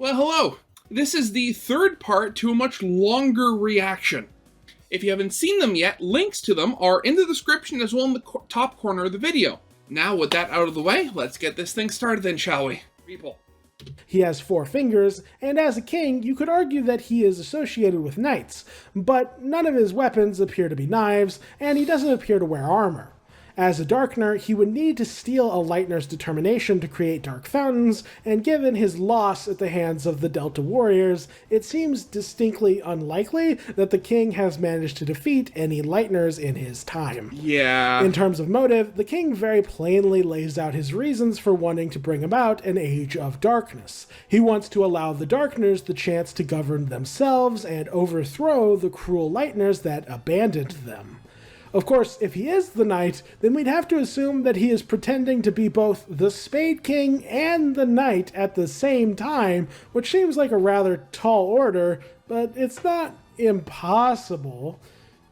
Well, hello. This is the third part to a much longer reaction. If you haven't seen them yet, links to them are in the description as well in the top corner of the video. Now, with that out of the way, let's get this thing started then, shall we? People. He has 4 fingers, and as a king, you could argue that he is associated with knights, but none of his weapons appear to be knives, and he doesn't appear to wear armor. As a Darkener, he would need to steal a Lightner's determination to create dark fountains, and given his loss at the hands of the Delta warriors, it seems distinctly unlikely that the king has managed to defeat any Lightners in his time. Yeah. In terms of motive, the king very plainly lays out his reasons for wanting to bring about an age of darkness. He wants to allow the Darkeners the chance to govern themselves and overthrow the cruel Lightners that abandoned them. Of course, if he is the knight, then we'd have to assume that he is pretending to be both the Spade King and the knight at the same time, which seems like a rather tall order, but it's not impossible.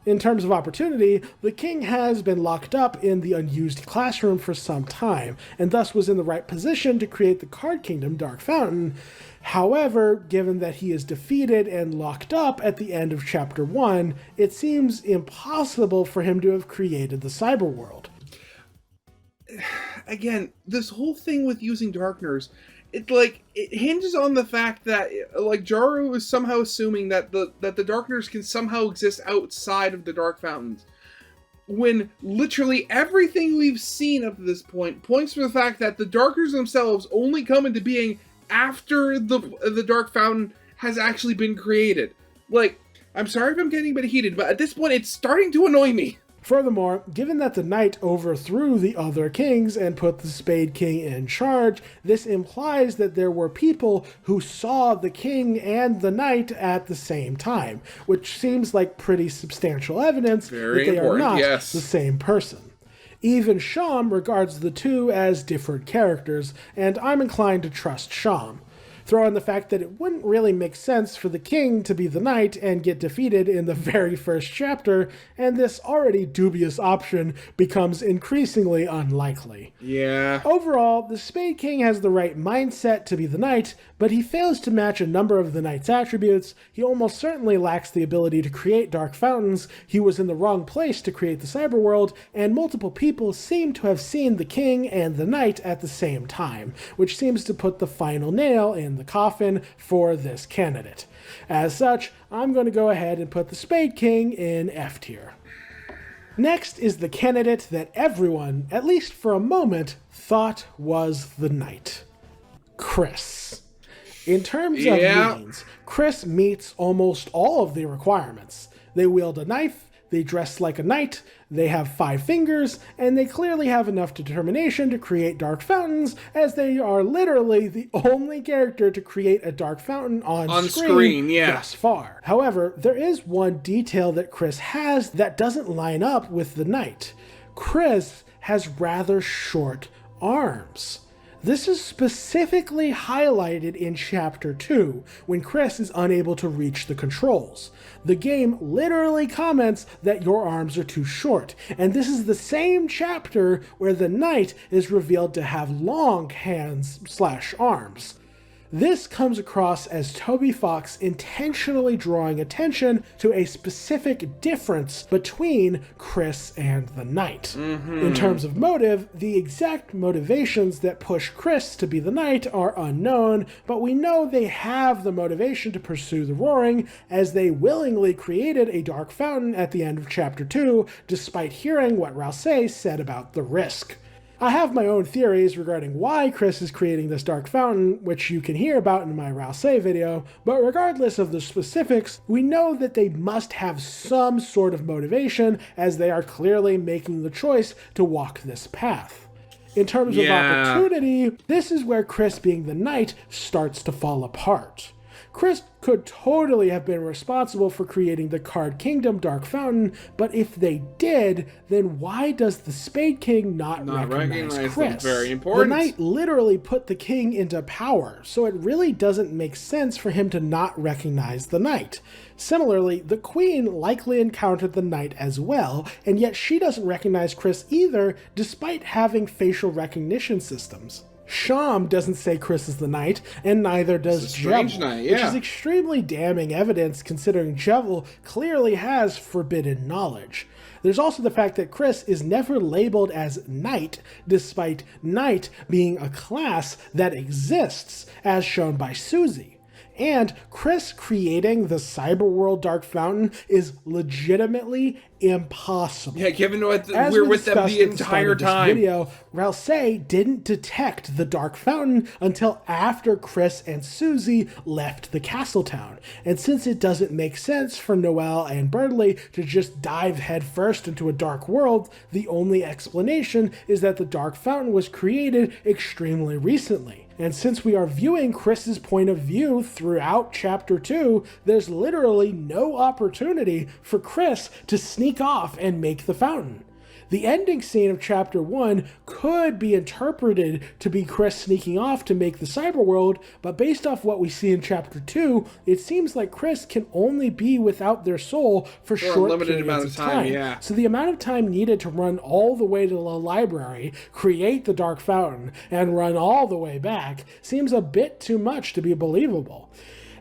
In terms of opportunity, the king has been locked up in the unused classroom for some time, and thus was in the right position to create the Card Kingdom Dark Fountain. However, given that he is defeated and locked up at the end of Chapter 1, it seems impossible for him to have created the cyberworld. Again, this whole thing with using Darkeners, it hinges on the fact that Jaru is somehow assuming that the Darkeners can somehow exist outside of the Dark Fountains, when literally everything we've seen up to this point points to the fact that the Darkeners themselves only come into being after the Dark Fountain has actually been created. I'm sorry if I'm getting a bit heated, but at this point it's starting to annoy me. Furthermore, given that the knight overthrew the other kings and put the Spade King in charge, this implies that there were people who saw the king and the knight at the same time, which seems like pretty substantial evidence that they are not the same person. Even Sham regards the two as different characters, and I'm inclined to trust Sham. Throw in the fact that it wouldn't really make sense for the king to be the knight and get defeated in the very first chapter, and this already dubious option becomes increasingly unlikely. Yeah. Overall, the Spade King has the right mindset to be the knight, but he fails to match a number of the knight's attributes. He almost certainly lacks the ability to create dark fountains, he was in the wrong place to create the cyberworld, and multiple people seem to have seen the king and the knight at the same time, which seems to put the final nail in the coffin for this candidate. As such, I'm going to go ahead and put the Spade King in F tier. Next is the candidate that everyone, at least for a moment, thought was the knight. Kris. In terms of means, Kris meets almost all of the requirements. They wield a knife, they dress like a knight, they have 5 fingers, and they clearly have enough determination to create dark fountains, as they are literally the only character to create a dark fountain on screen thus far. However, there is one detail that Kris has that doesn't line up with the knight. Kris has rather short arms. This is specifically highlighted in Chapter 2, when Kris is unable to reach the controls. The game literally comments that your arms are too short, and this is the same chapter where the knight is revealed to have long hands/arms. This comes across as Toby Fox intentionally drawing attention to a specific difference between Kris and the knight. In terms of motive, the exact motivations that push Kris to be the knight are unknown, but we know they have the motivation to pursue the Roaring, as they willingly created a dark fountain at the end of Chapter 2, despite hearing what Ralsei said about the risk. I have my own theories regarding why Kris is creating this dark fountain, which you can hear about in my Ralsei video, but regardless of the specifics, we know that they must have some sort of motivation, as they are clearly making the choice to walk this path. In terms of opportunity, this is where Kris being the knight starts to fall apart. Kris could totally have been responsible for creating the Card Kingdom Dark Fountain, but if they did, then why does the Spade King not recognize Kris? Very important. The knight literally put the king into power, so it really doesn't make sense for him to not recognize the knight. Similarly, the queen likely encountered the knight as well, and yet she doesn't recognize Kris either, despite having facial recognition systems. Sham doesn't say Kris is the knight, and neither does Jevil, which is extremely damning evidence considering Jevil clearly has forbidden knowledge. There's also the fact that Kris is never labeled as knight, despite knight being a class that exists, as shown by Susie. And Kris creating the Cyberworld Dark Fountain is legitimately impossible. Yeah, given what we're with them the entire time. Video, Ralsei didn't detect the Dark Fountain until after Kris and Susie left the castle town. And since it doesn't make sense for Noel and Berdly to just dive headfirst into a dark world, the only explanation is that the Dark Fountain was created extremely recently. And since we are viewing Kris's point of view throughout Chapter 2, there's literally no opportunity for Kris to sneak off and make the fountain. The ending scene of Chapter 1 could be interpreted to be Kris sneaking off to make the cyberworld, but based off what we see in Chapter 2, it seems like Kris can only be without their soul for short periods of time. Yeah. So the amount of time needed to run all the way to the library, create the Dark Fountain, and run all the way back seems a bit too much to be believable.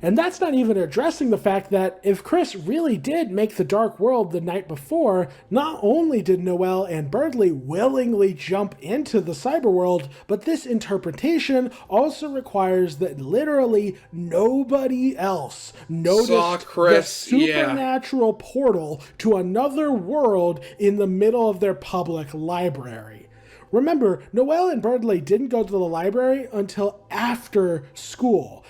And that's not even addressing the fact that if Kris really did make the Dark World the night before, not only did Noel and Berdly willingly jump into the cyberworld, but this interpretation also requires that literally nobody else noticed the supernatural portal to another world in the middle of their public library. Remember, Noel and Berdly didn't go to the library until after school,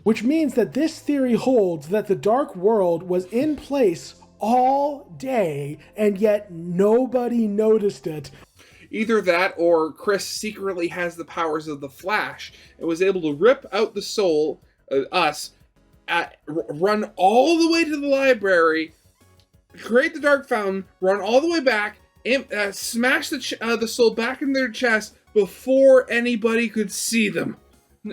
which means that this theory holds that the Dark World was in place all day, and yet nobody noticed it. Either that, or Kris secretly has the powers of the Flash, and was able to rip out the soul, run all the way to the library, create the Dark Fountain, run all the way back, and smash the soul back in their chest before anybody could see them.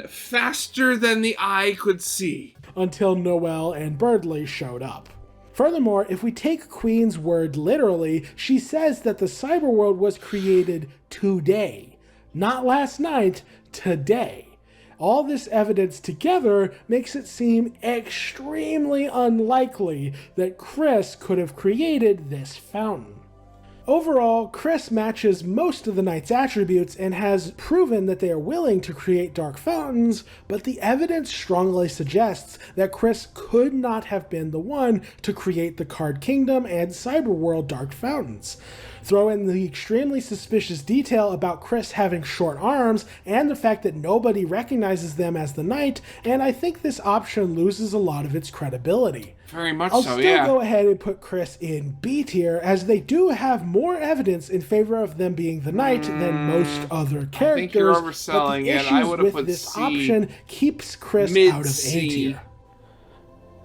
Faster than the eye could see. Until Noel and Berdly showed up. Furthermore, if we take Queen's word literally, she says that the cyberworld was created today. Not last night, today. All this evidence together makes it seem extremely unlikely that Kris could have created this fountain. Overall, Kris matches most of the Knight's attributes and has proven that they are willing to create dark fountains, but the evidence strongly suggests that Kris could not have been the one to create the Kaard Kingdom and Cyberworld dark fountains. Throw in the extremely suspicious detail about Kris having short arms and the fact that nobody recognizes them as the Knight, and I think this option loses a lot of its credibility. Very much I'll so, still go ahead and put Kris in B tier, as they do have more evidence in favor of them being the Knight than most other characters. I think you're overselling it. I would have put this C. option keeps Kris out of A tier.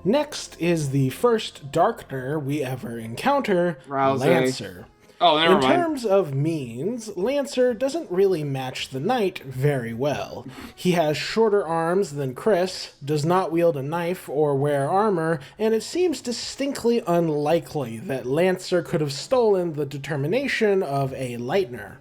Next is the first Darkner we ever encounter, Ralsei. Lancer. Oh, never mind. In terms of means, Lancer doesn't really match the Knight very well. He has shorter arms than Kris, does not wield a knife or wear armor, and it seems distinctly unlikely that Lancer could have stolen the determination of a Lightner.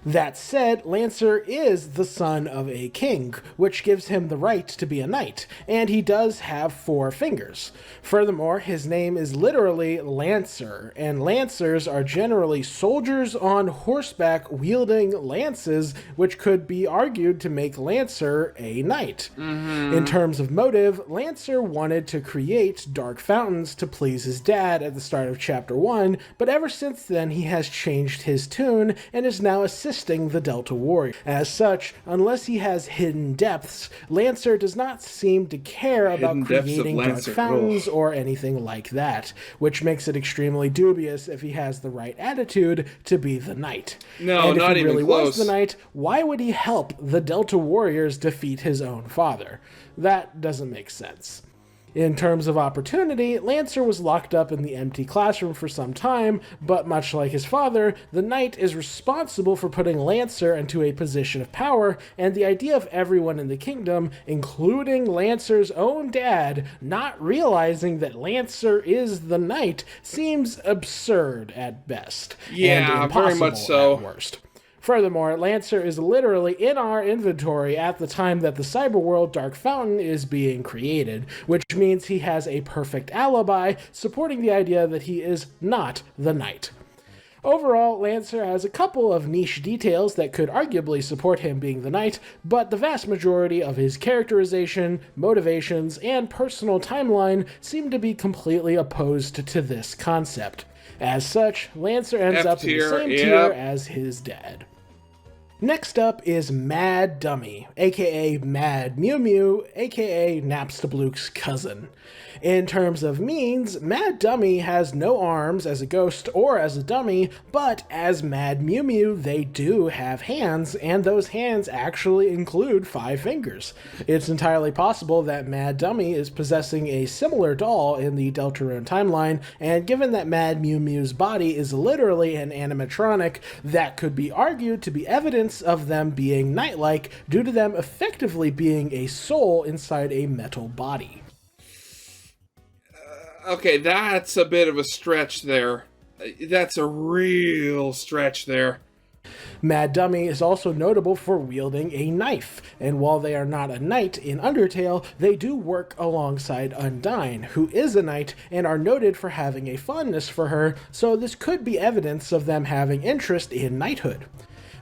That said, Lancer is the son of a king, which gives him the right to be a knight, and he does have 4 fingers. Furthermore, his name is literally Lancer, and Lancers are generally soldiers on horseback wielding lances, which could be argued to make Lancer a knight. In terms of motive, Lancer wanted to create dark fountains to please his dad at the start of Chapter 1, but ever since then he has changed his tune and is now assisting the Delta Warrior. As such, unless he has hidden depths, Lancer does not seem to care about creating dark fountains or anything like that, which makes it extremely dubious if he has the right attitude to be the Knight. No, and if not he even really close. was the Knight, why would he help the Delta Warriors defeat his own father? That doesn't make sense. In terms of opportunity, Lancer was locked up in the empty classroom for some time, but much like his father, the Knight is responsible for putting Lancer into a position of power, and the idea of everyone in the kingdom, including Lancer's own dad, not realizing that Lancer is the Knight seems absurd at best, and impossible very much so. at worst. Furthermore, Lancer is literally in our inventory at the time that the Cyberworld Dark Fountain is being created, which means he has a perfect alibi supporting the idea that he is not the Knight. Overall, Lancer has a couple of niche details that could arguably support him being the Knight, but the vast majority of his characterization, motivations, and personal timeline seem to be completely opposed to this concept. As such, Lancer ends up in the same tier as his dad. Next up is Mad Dummy, aka Mad Mew Mew, aka Napstablook's cousin. In terms of means, Mad Dummy has no arms as a ghost or as a dummy, but as Mad Mew Mew, they do have hands, and those hands actually include 5 fingers. It's entirely possible that Mad Dummy is possessing a similar doll in the Deltarune timeline, and given that Mad Mew Mew's body is literally an animatronic, that could be argued to be evidence of them being knight-like due to them effectively being a soul inside a metal body. Okay, that's a bit of a stretch there. That's a real stretch there. Mad Dummy is also notable for wielding a knife, and while they are not a knight in Undertale, they do work alongside Undyne, who is a knight, and are noted for having a fondness for her, so this could be evidence of them having interest in knighthood.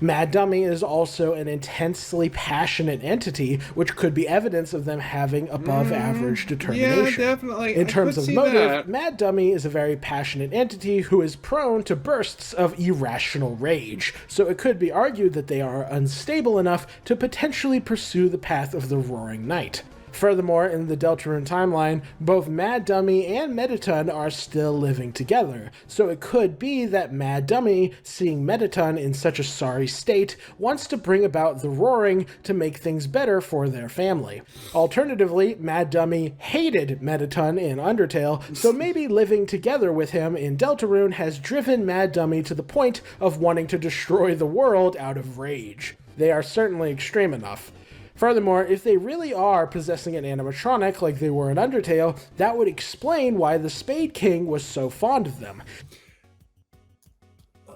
Mad Dummy is also an intensely passionate entity, which could be evidence of them having above-average determination. Yeah, definitely. In terms of motive, Mad Dummy is a very passionate entity who is prone to bursts of irrational rage, so it could be argued that they are unstable enough to potentially pursue the path of the Roaring Knight. Furthermore, in the Deltarune timeline, both Mad Dummy and Mettaton are still living together, so it could be that Mad Dummy, seeing Mettaton in such a sorry state, wants to bring about the Roaring to make things better for their family. Alternatively, Mad Dummy hated Mettaton in Undertale, so maybe living together with him in Deltarune has driven Mad Dummy to the point of wanting to destroy the world out of rage. They are certainly extreme enough. Furthermore, if they really are possessing an animatronic like they were in Undertale, that would explain why the Spade King was so fond of them.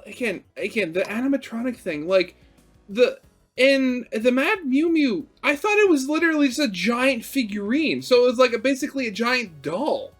Again, the animatronic thing, like, in the Mad Mew Mew, I thought it was literally just a giant figurine, so it was like basically a giant doll.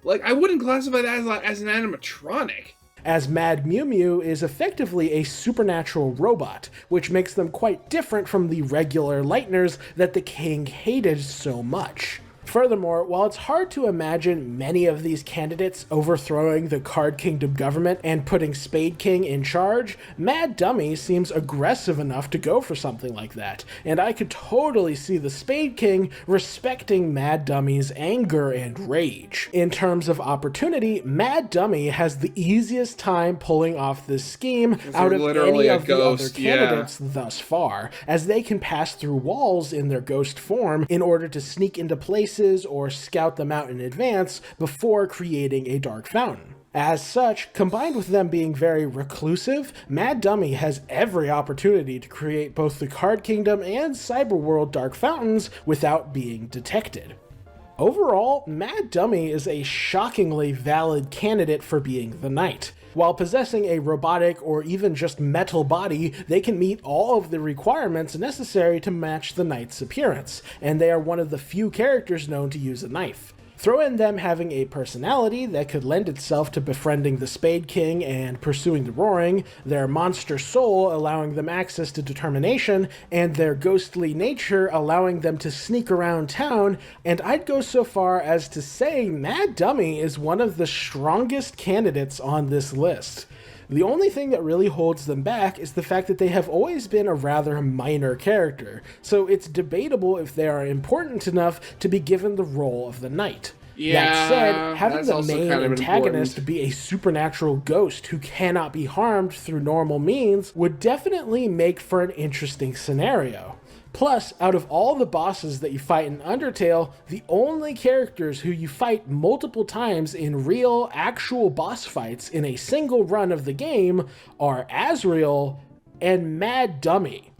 Like, I wouldn't classify that as an animatronic. As Mad Mew Mew is effectively a supernatural robot, which makes them quite different from the regular Lightners that the king hated so much. Furthermore, while it's hard to imagine many of these candidates overthrowing the Card Kingdom government and putting Spade King in charge, Mad Dummy seems aggressive enough to go for something like that, and I could totally see the Spade King respecting Mad Dummy's anger and rage. In terms of opportunity, Mad Dummy has the easiest time pulling off this scheme out of any of the other candidates thus far, as they can pass through walls in their ghost form in order to sneak into places or scout them out in advance before creating a dark fountain. As such, combined with them being very reclusive, Mad Dummy has every opportunity to create both the Card Kingdom and Cyberworld dark fountains without being detected. Overall, Mad Dummy is a shockingly valid candidate for being the Knight. While possessing a robotic or even just metal body, they can meet all of the requirements necessary to match the Knight's appearance, and they are one of the few characters known to use a knife. Throw in them having a personality that could lend itself to befriending the Spade King and pursuing the Roaring, their monster soul allowing them access to determination, and their ghostly nature allowing them to sneak around town, and I'd go so far as to say Mad Dummy is one of the strongest candidates on this list. The only thing that really holds them back is the fact that they have always been a rather minor character, so it's debatable if they are important enough to be given the role of the Knight. Yeah, that said, having the main kind of antagonist be a supernatural ghost who cannot be harmed through normal means would definitely make for an interesting scenario. Plus, out of all the bosses that you fight in Undertale, the only characters who you fight multiple times in real, actual boss fights in a single run of the game are Asriel and Mad Dummy.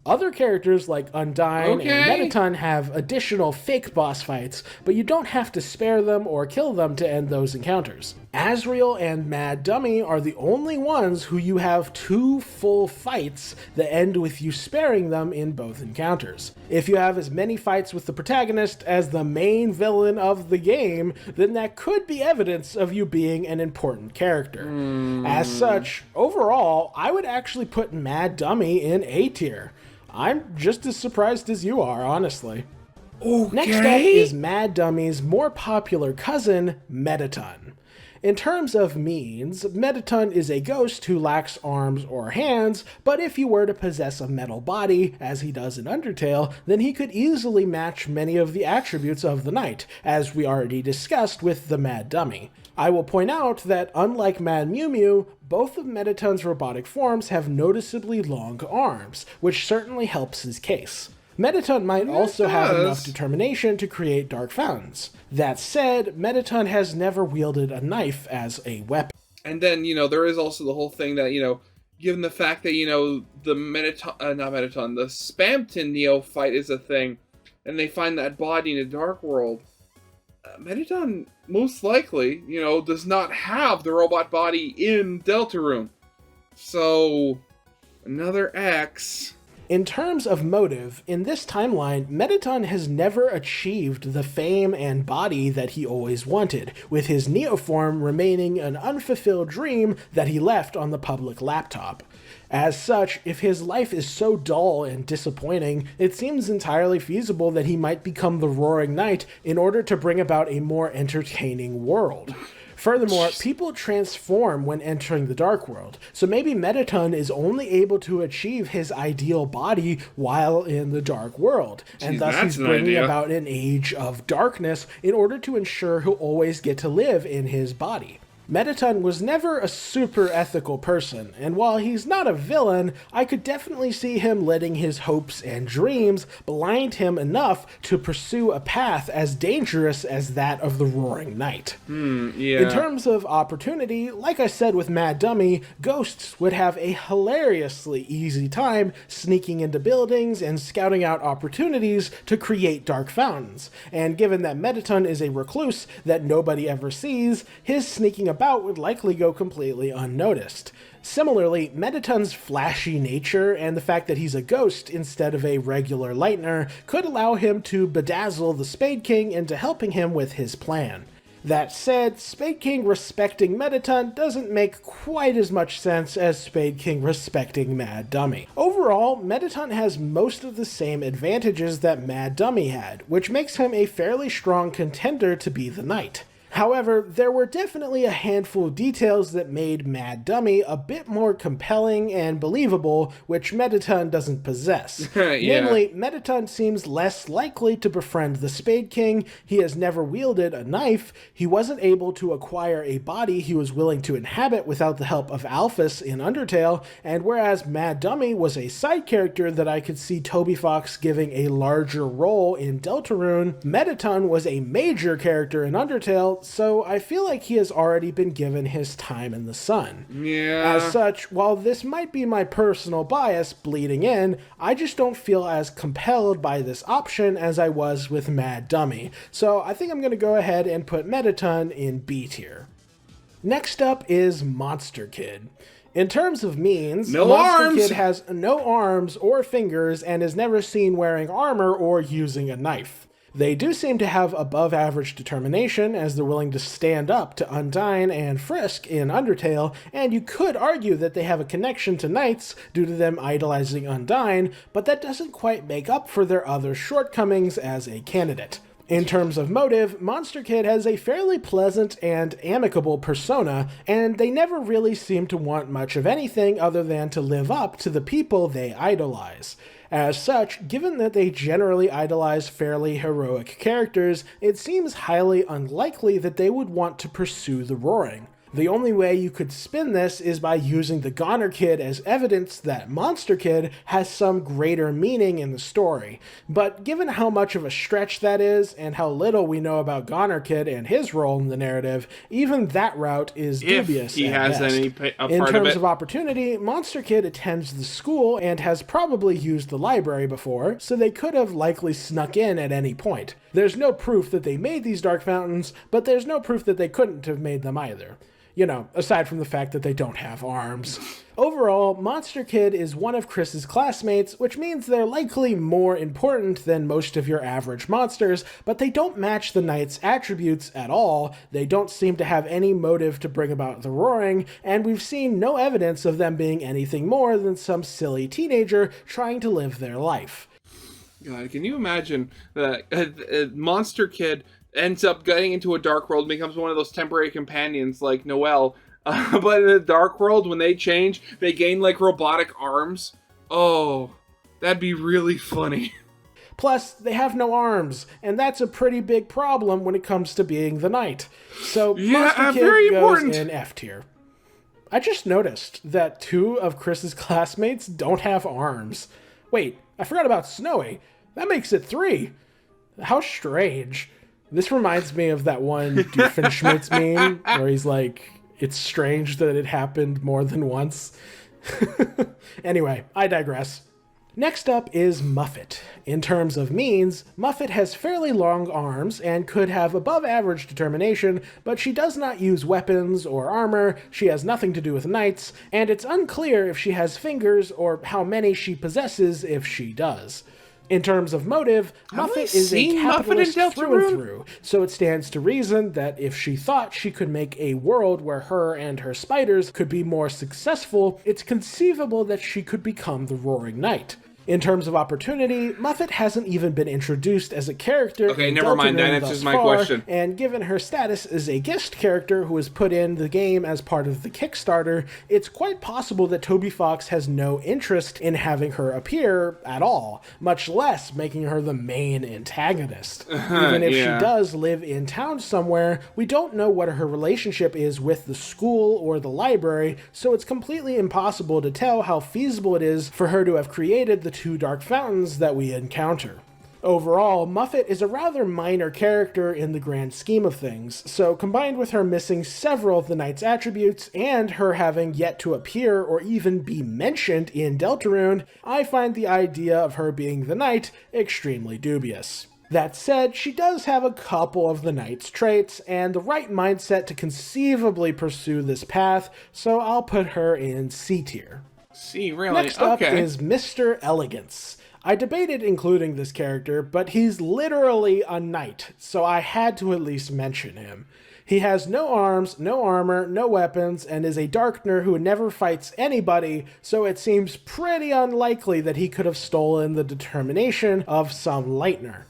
Other characters like Undyne and Mettaton have additional fake boss fights, but you don't have to spare them or kill them to end those encounters. Azrael and Mad Dummy are the only ones who you have 2 full fights that end with you sparing them in both encounters. If you have as many fights with the protagonist as the main villain of the game, then that could be evidence of you being an important character. As such, overall, I would actually put Mad Dummy in A tier. I'm just as surprised as you are, honestly. Okay. Next up is Mad Dummy's more popular cousin, Mettaton. In terms of means, Mettaton is a ghost who lacks arms or hands, but if he were to possess a metal body, as he does in Undertale, then he could easily match many of the attributes of the knight, as we already discussed with the Mad Dummy. I will point out that, unlike Mad Mew Mew, both of Mettaton's robotic forms have noticeably long arms, which certainly helps his case. Mettaton might also have enough determination to create dark fountains. That said, Mettaton has never wielded a knife as a weapon. And then, there is also the whole thing that, given the fact that, the the Spamton neophyte is a thing, and they find that body in a dark world, Mettaton most likely, does not have the robot body in Deltarune. So, another X. In terms of motive, in this timeline, Mettaton has never achieved the fame and body that he always wanted, with his neoform remaining an unfulfilled dream that he left on the public laptop. As such, if his life is so dull and disappointing, it seems entirely feasible that he might become the Roaring Knight in order to bring about a more entertaining world. Furthermore, people transform when entering the Dark World, so maybe Mettaton is only able to achieve his ideal body while in the Dark World, and thus he's bringing about an age of darkness in order to ensure he'll always get to live in his body. Mettaton was never a super ethical person, and while he's not a villain, I could definitely see him letting his hopes and dreams blind him enough to pursue a path as dangerous as that of the Roaring Knight. In terms of opportunity, like I said with Mad Dummy, ghosts would have a hilariously easy time sneaking into buildings and scouting out opportunities to create dark fountains, and given that Mettaton is a recluse that nobody ever sees, his sneaking about would likely go completely unnoticed. Similarly, Mettaton's flashy nature and the fact that he's a ghost instead of a regular lightner could allow him to bedazzle the Spade King into helping him with his plan. That said, Spade King respecting Mettaton doesn't make quite as much sense as Spade King respecting Mad Dummy. Overall, Mettaton has most of the same advantages that Mad Dummy had, which makes him a fairly strong contender to be the knight. However, there were definitely a handful of details that made Mad Dummy a bit more compelling and believable, which Mettaton doesn't possess. Namely, Mettaton seems less likely to befriend the Spade King, he has never wielded a knife, he wasn't able to acquire a body he was willing to inhabit without the help of Alphys in Undertale, and whereas Mad Dummy was a side character that I could see Toby Fox giving a larger role in Deltarune, Mettaton was a major character in Undertale, so I feel like he has already been given his time in the sun. As such, while this might be my personal bias bleeding in, I just don't feel as compelled by this option as I was with Mad Dummy, so I think I'm going to go ahead and put Mettaton in B tier. Next up is Monster Kid. In terms of means, Monster Kid has no arms or fingers and is never seen wearing armor or using a knife. They do seem to have above average determination, as they're willing to stand up to Undyne and Frisk in Undertale, and you could argue that they have a connection to knights due to them idolizing Undyne, but that doesn't quite make up for their other shortcomings as a candidate. In terms of motive, Monster Kid has a fairly pleasant and amicable persona, and they never really seem to want much of anything other than to live up to the people they idolize. As such, given that they generally idolize fairly heroic characters, it seems highly unlikely that they would want to pursue the Roaring. The only way you could spin this is by using the Goner Kid as evidence that Monster Kid has some greater meaning in the story. But given how much of a stretch that is, and how little we know about Goner Kid and his role in the narrative, even that route is dubious. If he has any part of it. In terms of opportunity, Monster Kid attends the school and has probably used the library before, so they could have likely snuck in at any point. There's no proof that they made these dark fountains, but there's no proof that they couldn't have made them either. You know, aside from the fact that they don't have arms. Overall, Monster Kid is one of Kris's classmates, which means they're likely more important than most of your average monsters, but they don't match the knight's attributes at all, they don't seem to have any motive to bring about the roaring, and we've seen no evidence of them being anything more than some silly teenager trying to live their life. God, can you imagine that a Monster Kid ends up getting into a dark world, becomes one of those temporary companions like Noel, but in the dark world, when they change, they gain like robotic arms? Oh, that'd be really funny. Plus, they have no arms, and that's a pretty big problem when it comes to being the knight. So, Monster Kid very goes important. in F tier. I just noticed that 2 of Kris's classmates don't have arms. Wait, I forgot about Snowy. That makes it 3. How strange. This reminds me of that one Doofenshmirtz meme where he's like, it's strange that it happened more than once. Anyway, I digress. Next up is Muffet. In terms of means, Muffet has fairly long arms and could have above average determination, but she does not use weapons or armor, she has nothing to do with knights, and it's unclear if she has fingers or how many she possesses if she does. In terms of motive, Muffet is a capitalist through and through, so it stands to reason that if she thought she could make a world where her and her spiders could be more successful, it's conceivable that she could become the Roaring Knight. In terms of opportunity, Muffet hasn't even been introduced as a character. Okay, never mind, that answers my question. And given her status as a guest character who was put in the game as part of the Kickstarter, it's quite possible that Toby Fox has no interest in having her appear at all, much less making her the main antagonist. Even if she does live in town somewhere, we don't know what her relationship is with the school or the library, so it's completely impossible to tell how feasible it is for her to have created the 2 dark fountains that we encounter. Overall, Muffet is a rather minor character in the grand scheme of things, so combined with her missing several of the knight's attributes and her having yet to appear or even be mentioned in Deltarune, I find the idea of her being the knight extremely dubious. That said, she does have a couple of the knight's traits and the right mindset to conceivably pursue this path, so I'll put her in C tier. See, really? Next up is Mr. Elegance. I debated including this character, but he's literally a knight, so I had to at least mention him. He has no arms, no armor, no weapons, and is a Darkner who never fights anybody, so it seems pretty unlikely that he could have stolen the determination of some Lightner.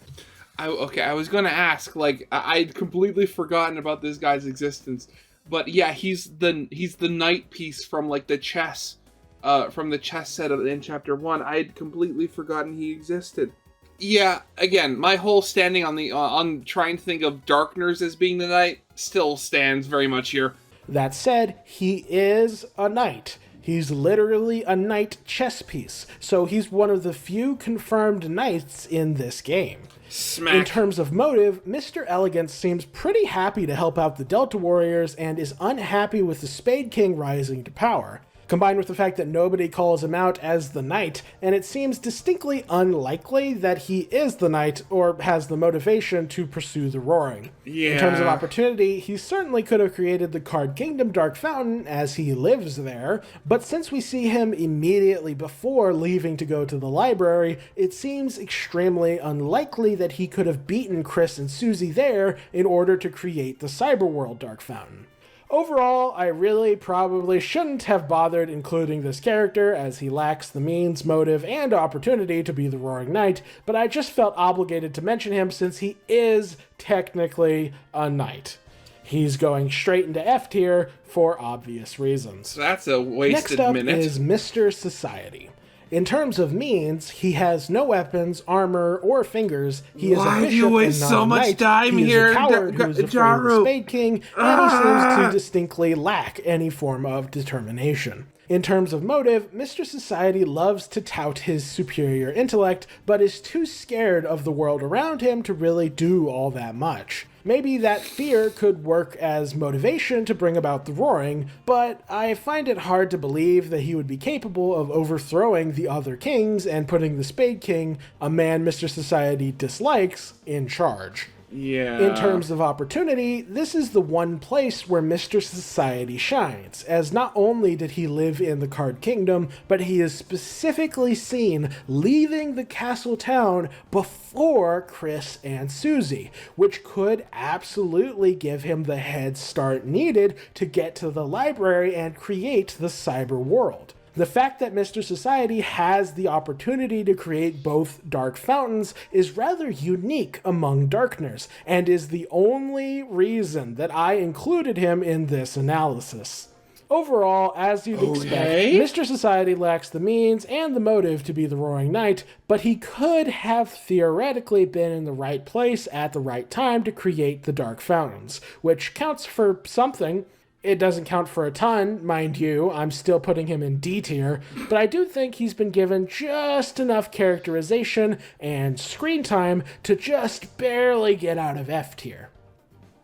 I was gonna ask, like, I'd completely forgotten about this guy's existence, but yeah, he's the knight piece from, like, the chess set in chapter 1. I had completely forgotten he existed. Yeah, again, my whole standing on trying to think of Darkners as being the knight still stands very much here. That said, he is a knight. He's literally a knight chess piece, so he's one of the few confirmed knights in this game. Smack. In terms of motive, Mr. Elegance seems pretty happy to help out the Delta Warriors and is unhappy with the Spade King rising to power. Combined with the fact that nobody calls him out as the knight, and it seems distinctly unlikely that he is the knight or has the motivation to pursue the roaring. Yeah. In terms of opportunity, he certainly could have created the Card Kingdom Dark Fountain as he lives there, but since we see him immediately before leaving to go to the library, it seems extremely unlikely that he could have beaten Kris and Susie there in order to create the Cyberworld Dark Fountain. Overall, I really probably shouldn't have bothered including this character, as he lacks the means, motive, and opportunity to be the Roaring Knight, but I just felt obligated to mention him since he is technically a knight. He's going straight into F tier for obvious reasons. That's a wasted minute. Next up is Mr. Society. In terms of means, he has no weapons, armor, or fingers. He is a bishop do you waste and not so a much knight. time he here, is a coward who is afraid of the Jaru? Spade King, and he seems to distinctly lack any form of determination. In terms of motive, Mr. Society loves to tout his superior intellect, but is too scared of the world around him to really do all that much. Maybe that fear could work as motivation to bring about the roaring, but I find it hard to believe that he would be capable of overthrowing the other kings and putting the Spade King, a man Mr. Society dislikes, in charge. Yeah. In terms of opportunity, this is the one place where Mr. Society shines, as not only did he live in the Card Kingdom, but he is specifically seen leaving the castle town before Kris and Susie, which could absolutely give him the head start needed to get to the library and create the cyber world. The fact that Mr. Society has the opportunity to create both dark fountains is rather unique among Darkners, and is the only reason that I included him in this analysis. Overall, as you'd expect, Mr. Society lacks the means and the motive to be the Roaring Knight, but he could have theoretically been in the right place at the right time to create the Dark Fountains, which counts for something. It doesn't count for a ton, mind you. I'm still putting him in D tier, but I do think he's been given just enough characterization and screen time to just barely get out of F tier.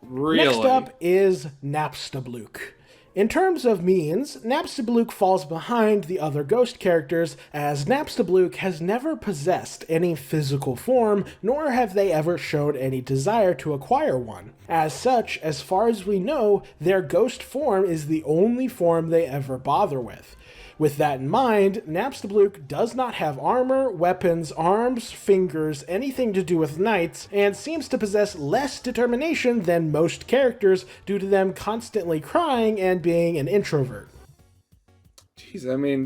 Really? Next up is Napstablook. In terms of means, Napstablook falls behind the other ghost characters, as Napstablook has never possessed any physical form, nor have they ever shown any desire to acquire one. As such, as far as we know, their ghost form is the only form they ever bother with. With that in mind, Napstablook does not have armor, weapons, arms, fingers, anything to do with knights, and seems to possess less determination than most characters due to them constantly crying and being an introvert. Jeez, I mean,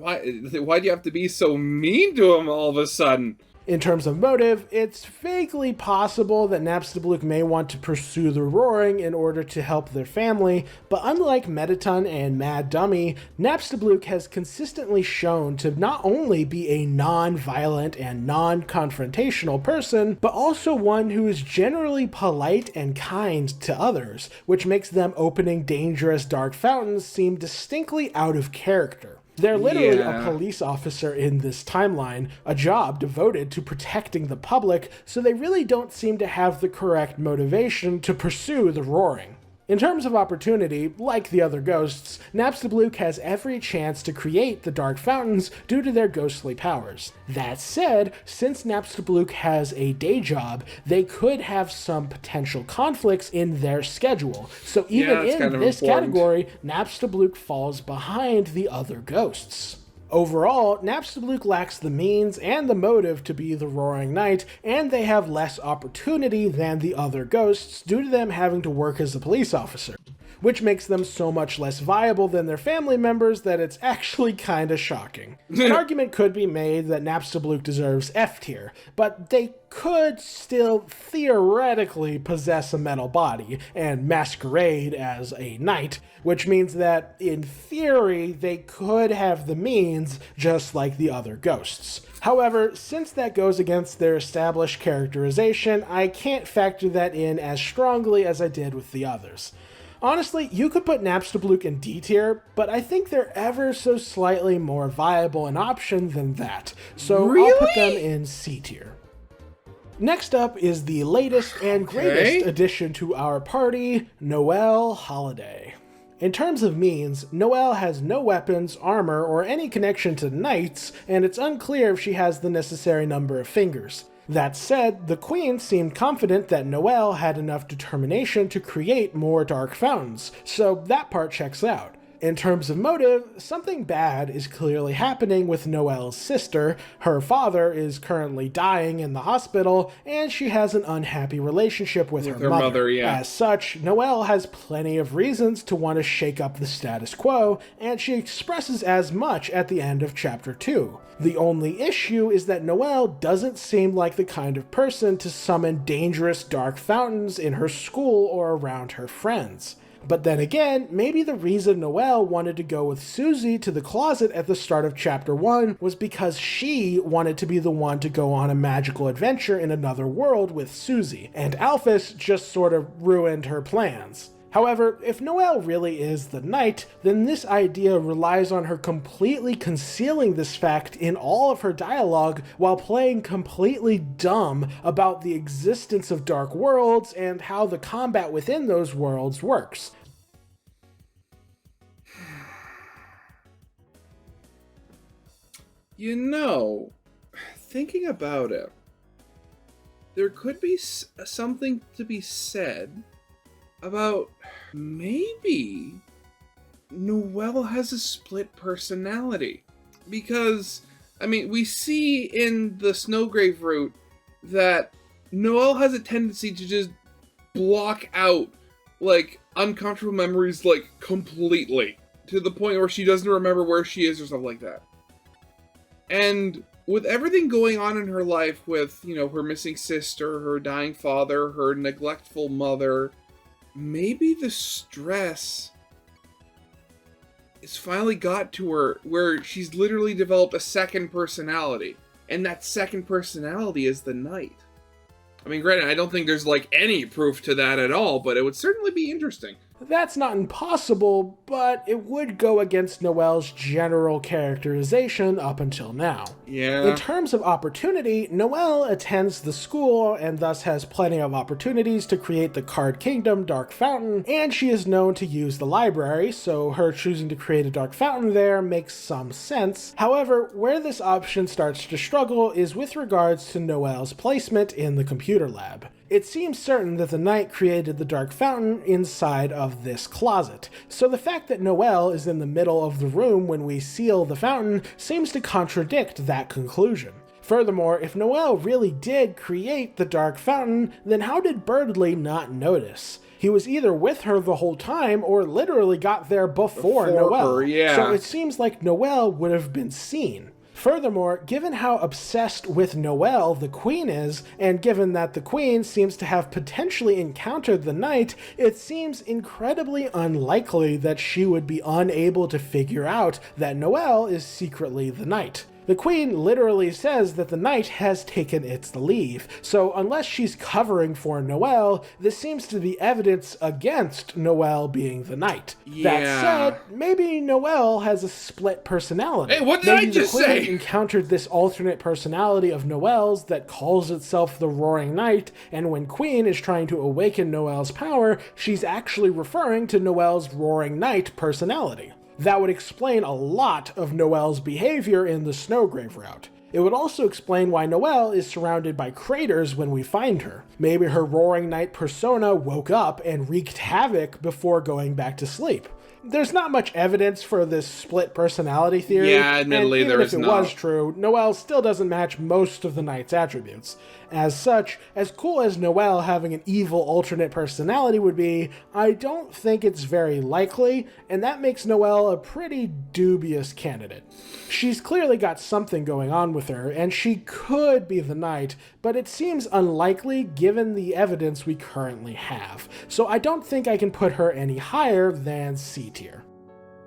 why do you have to be so mean to him all of a sudden? In terms of motive, it's vaguely possible that Napstablook may want to pursue the Roaring in order to help their family, but unlike Mettaton and Mad Dummy, Napstablook has consistently shown to not only be a non-violent and non-confrontational person, but also one who is generally polite and kind to others, which makes them opening dangerous dark fountains seem distinctly out of character. They're literally a police officer in this timeline, a job devoted to protecting the public, so they really don't seem to have the correct motivation to pursue the Roaring. In terms of opportunity, like the other ghosts, Napstablook has every chance to create the Dark Fountains due to their ghostly powers. That said, since Napstablook has a day job, they could have some potential conflicts in their schedule. So even in this category, Napstablook falls behind the other ghosts. Overall, Napstablook lacks the means and the motive to be the Roaring Knight, and they have less opportunity than the other ghosts due to them having to work as a police officer, which makes them so much less viable than their family members that it's actually kinda shocking. An argument could be made that Napstablook deserves F tier, but they could still theoretically possess a metal body and masquerade as a knight, which means that, in theory, they could have the means just like the other ghosts. However, since that goes against their established characterization, I can't factor that in as strongly as I did with the others. Honestly, you could put Napstablook in D tier, but I think they're ever so slightly more viable an option than that, so I'll put them in C tier. Next up is the latest and greatest addition to our party, Noel Holiday. In terms of means, Noel has no weapons, armor, or any connection to knights, and it's unclear if she has the necessary number of fingers. That said, the Queen seemed confident that Noel had enough determination to create more dark fountains, so that part checks out. In terms of motive, something bad is clearly happening with Noel's sister. Her father is currently dying in the hospital, and she has an unhappy relationship with her mother. As such, Noel has plenty of reasons to want to shake up the status quo, and she expresses as much at the end of Chapter 2. The only issue is that Noel doesn't seem like the kind of person to summon dangerous dark fountains in her school or around her friends. But then again, maybe the reason Noel wanted to go with Susie to the closet at the start of Chapter 1 was because she wanted to be the one to go on a magical adventure in another world with Susie, and Alphys just sort of ruined her plans. However, if Noel really is the knight, then this idea relies on her completely concealing this fact in all of her dialogue while playing completely dumb about the existence of dark worlds and how the combat within those worlds works. You know, thinking about it, there could be something to be said about maybe Noel has a split personality. Because, I mean, we see in the Snowgrave route that Noel has a tendency to just block out, like, uncomfortable memories, like, completely. To the point where she doesn't remember where she is or something like that. And with everything going on in her life with, you know, her missing sister, her dying father, her neglectful mother, maybe the stress has finally got to her where she's literally developed a second personality. And that second personality is the knight. I mean, granted, I don't think there's, like, any proof to that at all, but it would certainly be interesting. That's not impossible, but it would go against Noel's general characterization up until now. Yeah. In terms of opportunity, Noel attends the school and thus has plenty of opportunities to create the Card Kingdom Dark Fountain, and she is known to use the library, so her choosing to create a Dark Fountain there makes some sense. However, where this option starts to struggle is with regards to Noel's placement in the computer lab. It seems certain that the knight created the Dark Fountain inside of this closet, so the fact that Noel is in the middle of the room when we seal the fountain seems to contradict that conclusion. Furthermore, if Noel really did create the Dark Fountain, then how did Birdley not notice? He was either with her the whole time or literally got there before Noel, her, yeah. So it seems like Noel would have been seen. Furthermore, given how obsessed with Noel the Queen is, and given that the Queen seems to have potentially encountered the knight, it seems incredibly unlikely that she would be unable to figure out that Noel is secretly the knight. The Queen literally says that the knight has taken its leave, so unless she's covering for Noel, this seems to be evidence against Noel being the knight. Yeah. That said, maybe Noel has a split personality. Hey, what did I just say? Maybe the Queen encountered this alternate personality of Noel's that calls itself the Roaring Knight, and when Queen is trying to awaken Noel's power, she's actually referring to Noel's Roaring Knight personality. That would explain a lot of Noel's behavior in the Snowgrave route. It would also explain why Noel is surrounded by craters when we find her. Maybe her Roaring Knight persona woke up and wreaked havoc before going back to sleep. There's not much evidence for this split personality theory. Yeah, admittedly, and even there is if it not. was true, Noel still doesn't match most of the knight's attributes. As such, as cool as Noel having an evil alternate personality would be, I don't think it's very likely, and that makes Noel a pretty dubious candidate. She's clearly got something going on with her, and she could be the knight, but it seems unlikely given the evidence we currently have. So I don't think I can put her any higher than C tier.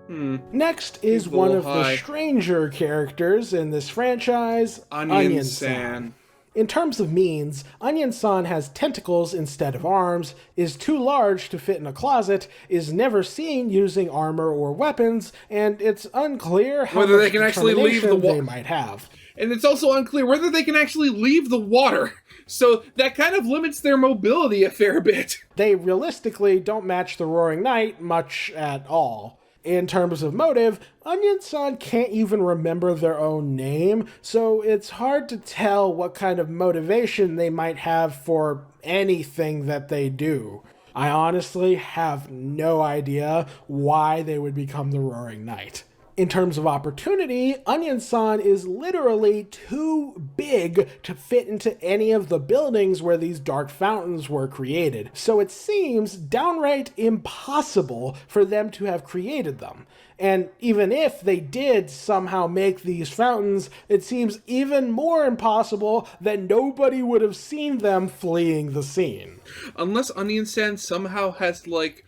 Next is one of the stranger characters in this franchise, Onion-san. In terms of means, Onion-san has tentacles instead of arms, is too large to fit in a closet, is never seen using armor or weapons, and it's unclear how whether much they can actually leave the they might have. And it's also unclear whether they can actually leave the water. So that kind of limits their mobility a fair bit. They realistically don't match the Roaring Knight much at all. In terms of motive, Onion-san can't even remember their own name, so it's hard to tell what kind of motivation they might have for anything that they do. I honestly have no idea why they would become the Roaring Knight. In terms of opportunity, Onion-san is literally too big to fit into any of the buildings where these dark fountains were created, so it seems downright impossible for them to have created them. And even if they did somehow make these fountains, it seems even more impossible that nobody would have seen them fleeing the scene. Unless Onion-san somehow has, like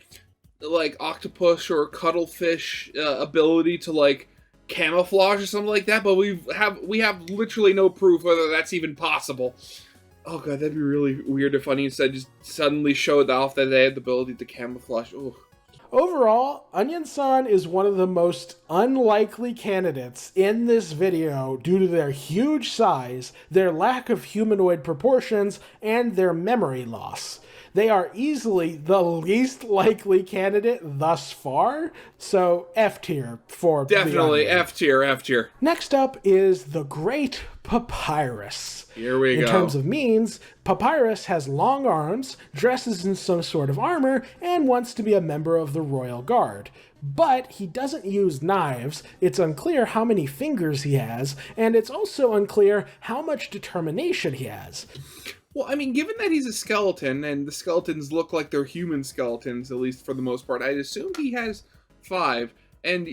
octopus or cuttlefish ability to, like, camouflage or something like that, but we have literally no proof whether that's even possible. Oh god, that'd be really weird if Onion said just suddenly showed off that they had the ability to camouflage. Oh. Overall, Onion-san is one of the most unlikely candidates in this video due to their huge size, their lack of humanoid proportions, and their memory loss. They are easily the least likely candidate thus far, so F tier for Definitely F tier, F tier. Next up is the Great Papyrus. Here we go. In terms of means, Papyrus has long arms, dresses in some sort of armor, and wants to be a member of the Royal Guard. But he doesn't use knives, it's unclear how many fingers he has, and it's also unclear how much determination he has. Well, I mean, given that he's a skeleton, and the skeletons look like they're human skeletons, at least for the most part, I'd assume he has 5. And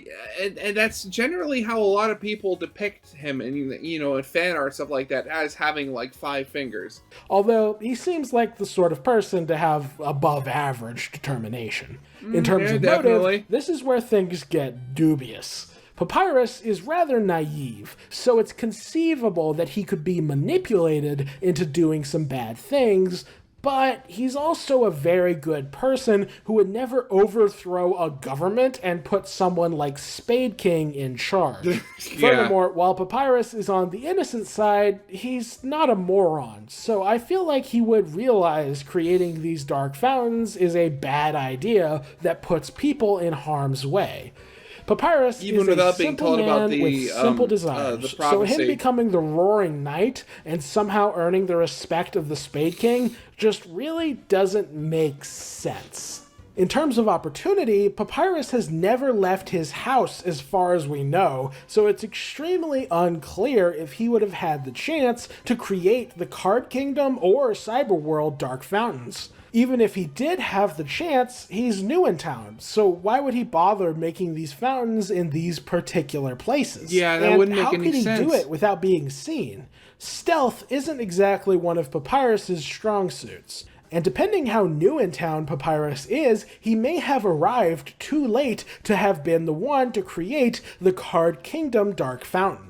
that's generally how a lot of people depict him, and in fan art, stuff like that, as having, like, 5 fingers. Although, he seems like the sort of person to have above-average determination. In terms of motive, this is where things get dubious. Papyrus is rather naive, so it's conceivable that he could be manipulated into doing some bad things, but he's also a very good person who would never overthrow a government and put someone like Spade King in charge. Yeah. Furthermore, while Papyrus is on the innocent side, he's not a moron, so I feel like he would realize creating these dark fountains is a bad idea that puts people in harm's way. Papyrus even is without a being simple told about man with simple desires, so him becoming the Roaring Knight and somehow earning the respect of the Spade King just really doesn't make sense. In terms of opportunity, Papyrus has never left his house as far as we know, so it's extremely unclear if he would have had the chance to create the Card Kingdom or Cyberworld Dark Fountains. Even if he did have the chance, he's new in town, so why would he bother making these fountains in these particular places? Yeah, that wouldn't make any sense. How could he do it without being seen? Stealth isn't exactly one of Papyrus's strong suits. And depending how new in town Papyrus is, he may have arrived too late to have been the one to create the Card Kingdom Dark Fountain.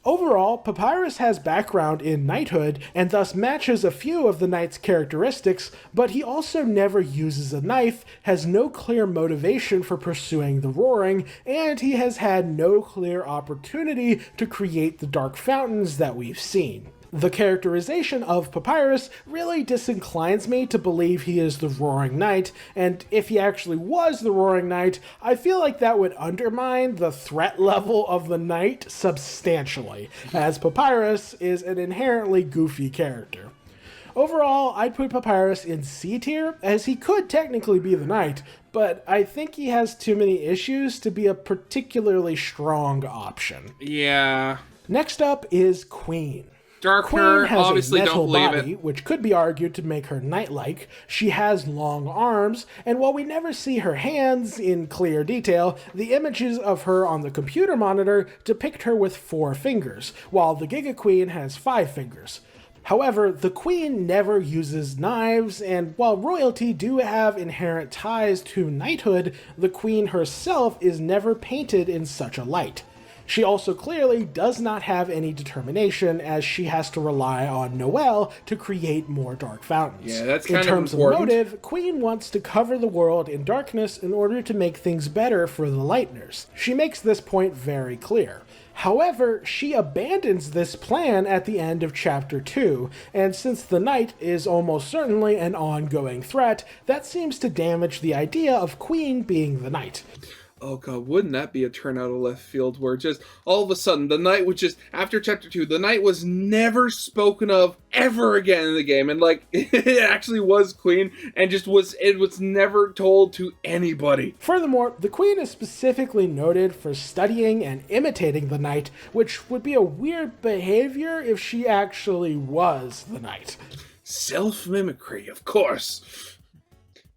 Overall, Papyrus has background in knighthood and thus matches a few of the knight's characteristics, but he also never uses a knife, has no clear motivation for pursuing the roaring, and he has had no clear opportunity to create the dark fountains that we've seen. The characterization of Papyrus really disinclines me to believe he is the Roaring Knight, and if he actually was the Roaring Knight, I feel like that would undermine the threat level of the knight substantially, as Papyrus is an inherently goofy character. Overall, I'd put Papyrus in C tier, as he could technically be the knight, but I think he has too many issues to be a particularly strong option. Yeah. Next up is Queen. Darker, Queen has obviously a metal don't believe body, which could be argued to make her knight-like. She has long arms, and while we never see her hands in clear detail, the images of her on the computer monitor depict her with 4 fingers, while the Giga Queen has 5 fingers. However, the Queen never uses knives, and while royalty do have inherent ties to knighthood, the Queen herself is never painted in such a light. She also clearly does not have any determination, as she has to rely on Noel to create more dark fountains. Yeah, that's kind of important. In terms of motive, Queen wants to cover the world in darkness in order to make things better for the Lightners. She makes this point very clear. However, she abandons this plan at the end of Chapter 2, and since the Knight is almost certainly an ongoing threat, that seems to damage the idea of Queen being the Knight. Oh god, wouldn't that be a turn out of left field where just all of a sudden the knight would just, after chapter 2, the knight was never spoken of ever again in the game, and like, it actually was Queen, and it was never told to anybody. Furthermore, the Queen is specifically noted for studying and imitating the knight, which would be a weird behavior if she actually was the knight. Self-mimicry, of course.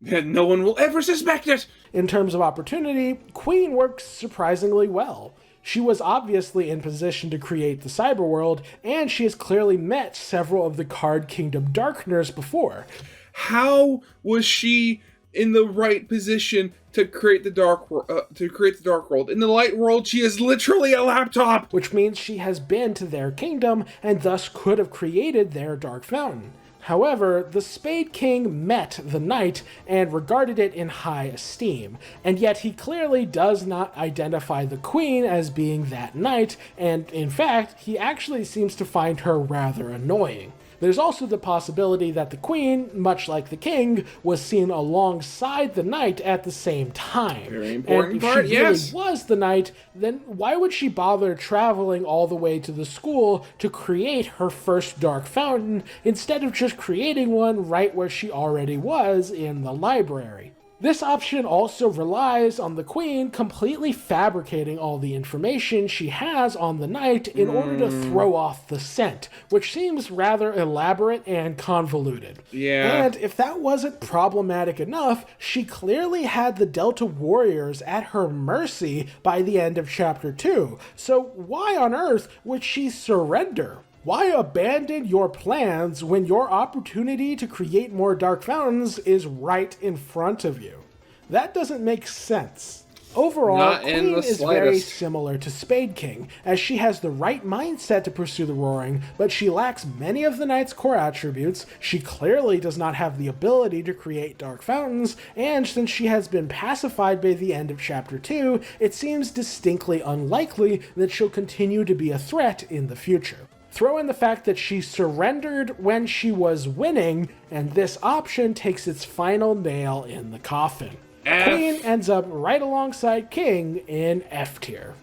And no one will ever suspect it! In terms of opportunity, Queen works surprisingly well. She was obviously in position to create the cyberworld, and she has clearly met several of the Card Kingdom Darkners before. How was she in the right position to create the dark world? In the light world, she is literally a laptop! Which means she has been to their kingdom, and thus could have created their dark fountain. However, the Spade King met the knight and regarded it in high esteem, and yet he clearly does not identify the queen as being that knight, and in fact, he actually seems to find her rather annoying. There's also the possibility that the queen, much like the king, was seen alongside the knight at the same time. Very important and part, if she yes. really was the knight, then why would she bother traveling all the way to the school to create her first dark fountain instead of just creating one right where she already was in the library? This option also relies on the queen completely fabricating all the information she has on the knight in order to throw off the scent, which seems rather elaborate and convoluted. Yeah. And if that wasn't problematic enough, she clearly had the Delta warriors at her mercy by the end of Chapter 2, so why on earth would she surrender? Why abandon your plans when your opportunity to create more dark fountains is right in front of you? That doesn't make sense. Overall, Queen is very similar to Spade King, as she has the right mindset to pursue the roaring, but she lacks many of the knight's core attributes, she clearly does not have the ability to create dark fountains, and since she has been pacified by the end of Chapter 2, it seems distinctly unlikely that she'll continue to be a threat in the future. Throw in the fact that she surrendered when she was winning, and this option takes its final nail in the coffin. Queen ends up right alongside King in F tier.